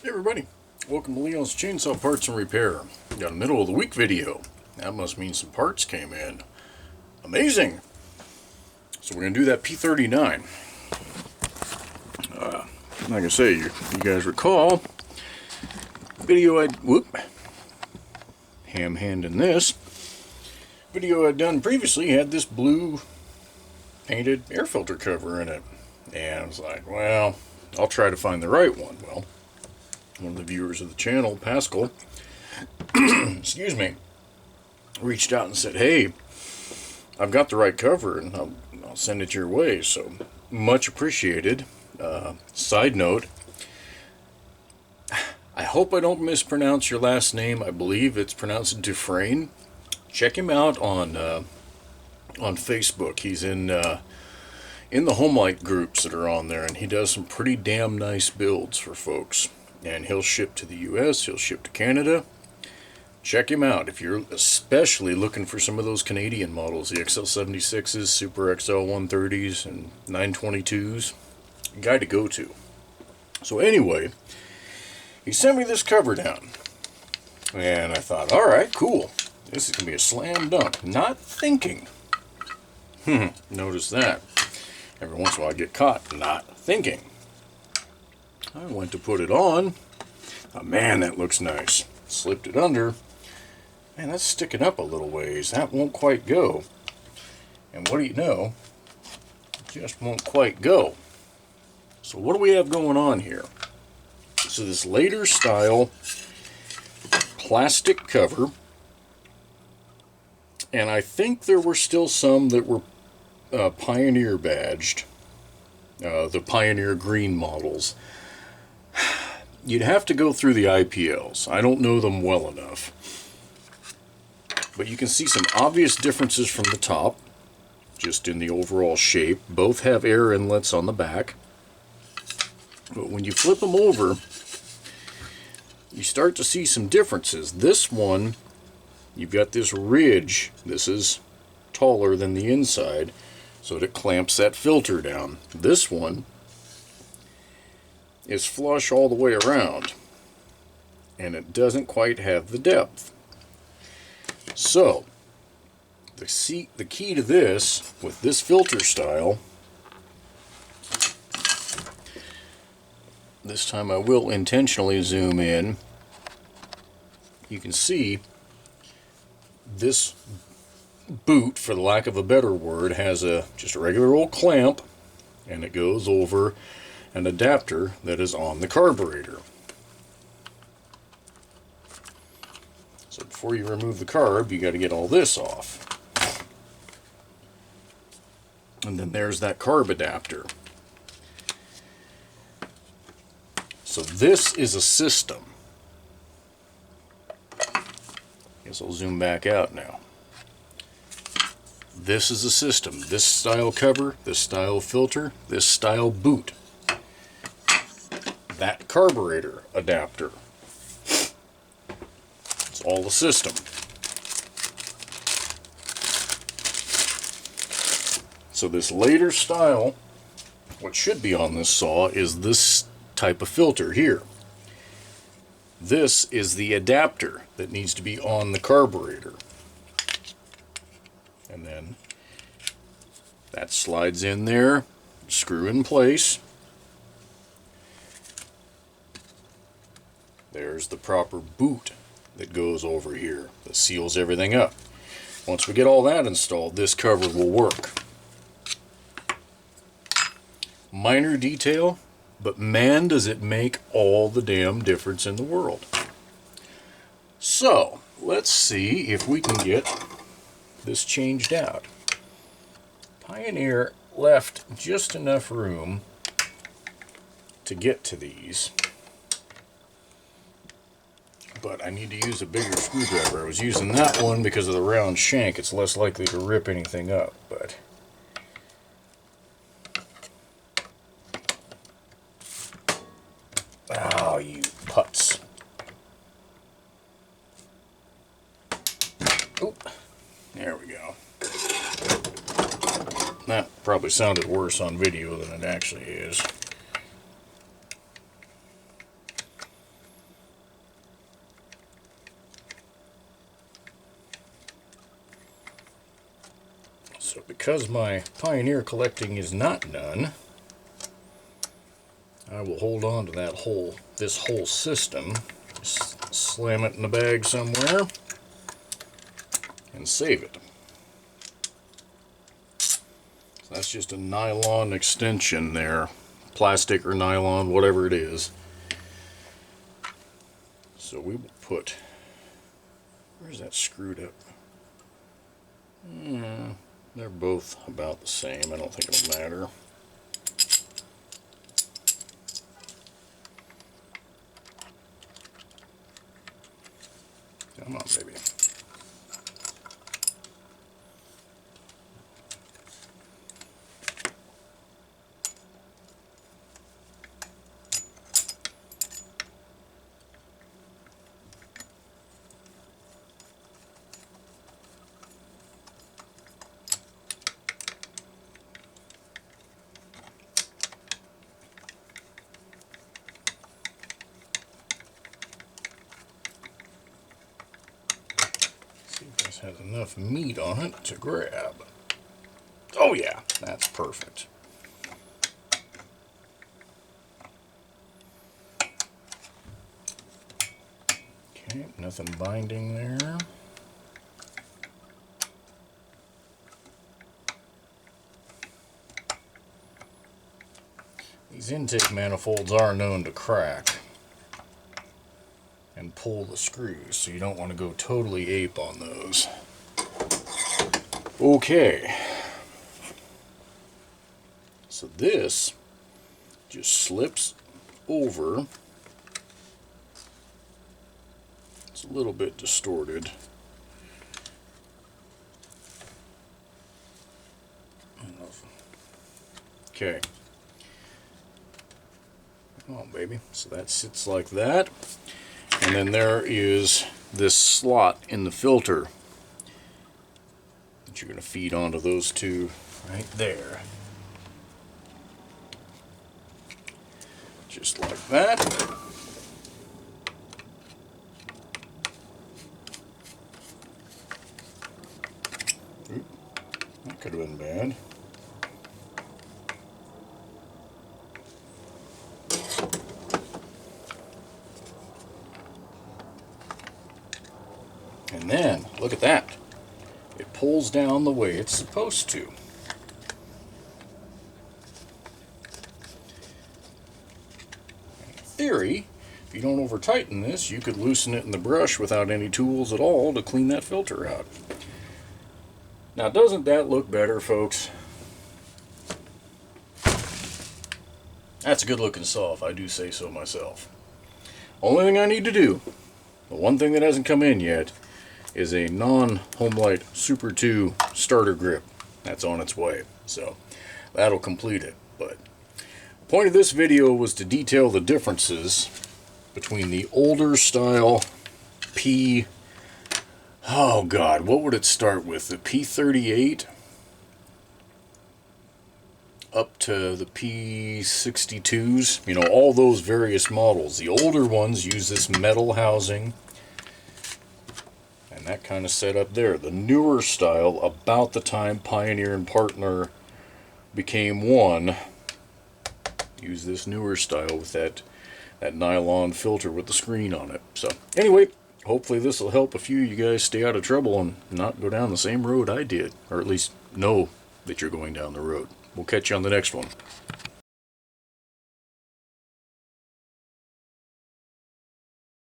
Hey everybody, welcome to Leon's Chainsaw Parts and Repair. Got a middle of the week video. That must mean some parts came in. Amazing! So we're going to do that P39. Like I say, you guys recall, video ham-handing this. Video I'd done previously had this blue painted air filter cover in it. And I was like, well, I'll try to find the right one. Well, one of the viewers of the channel, Pascal, excuse me, reached out and said, hey, I've got the right cover and I'll send it your way. So much appreciated. Side note, I hope I don't mispronounce your last name. I believe it's pronounced Dufresne. Check him out on Facebook. He's in the Homelight groups that are on there, and he does some pretty damn nice builds for folks. And he'll ship to the US, he'll ship to Canada. Check him out if you're especially looking for some of those Canadian models, the XL76s, Super XL 130s, and 922s. Guy to go to. So anyway, he sent me this cover down. And I thought, alright, cool. This is going to be a slam dunk. Not thinking. Notice that. Every once in a while I get caught not thinking. I went to put it on. Oh, man, that looks nice. Slipped it under. Man, that's sticking up a little ways. That won't quite go. And what do you know? It just won't quite go. So what do we have going on here? So this later style plastic cover. And I think there were still some that were Pioneer badged. The Pioneer green models. You'd have to go through the IPLs. I don't know them well enough. But you can see some obvious differences from the top, just in the overall shape. Both have air inlets on the back. But when you flip them over, you start to see some differences. This one, you've got this ridge. This is taller than the inside, so it clamps that filter down. This one is flush all the way around, and it doesn't quite have the depth. So the key to this, with this filter style, this time I will intentionally zoom in. You can see this boot, for the lack of a better word, has just a regular old clamp, and it goes over an adapter that is on the carburetor. So before you remove the carb, you got to get all this off. And then there's that carb adapter. So this is a system. Guess I'll zoom back out now. This is a system. This style cover, this style filter, this style boot. That carburetor adapter. It's all the system. So this later style, what should be on this saw is this type of filter here. This is the adapter that needs to be on the carburetor. And then that slides in there, screw in place. There's the proper boot that goes over here that seals everything up. Once we get all that installed, this cover will work. Minor detail, but man, does it make all the damn difference in the world. So, let's see if we can get this changed out. Pioneer left just enough room to get to these. But I need to use a bigger screwdriver. I was using that one because of the round shank. It's less likely to rip anything up, but oh, you putz. Oop. There we go. That probably sounded worse on video than it actually is. because my Pioneer collecting is not done, I will hold on to this whole system, just slam it in the bag somewhere, and save it. So that's just a nylon extension there, plastic or nylon, whatever it is. So we will put, where's that screwed up? They're both about the same. I don't think it'll matter. Come on, baby. Has enough meat on it to grab. Oh yeah, that's perfect. Okay, nothing binding there. These intake manifolds are known to crack and pull the screws, so you don't want to go totally ape on those. Okay, so this just slips over. It's a little bit distorted. Okay, come on, baby. So that sits like that. And then there is this slot in the filter that you're going to feed onto those two right there. Just like that. Oop, that could have been bad. And then, look at that. It pulls down the way it's supposed to. In theory, if you don't over tighten this, you could loosen it in the brush without any tools at all to clean that filter out. Now, doesn't that look better, folks? That's a good looking saw, if I do say so myself. Only thing I need to do, the one thing that hasn't come in yet, is a non-Homelite Super 2 starter grip. That's on its way, so that'll complete it. But the point of this video was to detail the differences between the older style what would it start with? The P38 up to the P62s, you know, all those various models. The older ones use this metal housing and that kind of setup there. The newer style, about the time Pioneer and Partner became one, use this newer style with that nylon filter with the screen on it. So anyway, hopefully this will help a few of you guys stay out of trouble and not go down the same road I did, or at least know that you're going down the road. We'll catch you on the next one.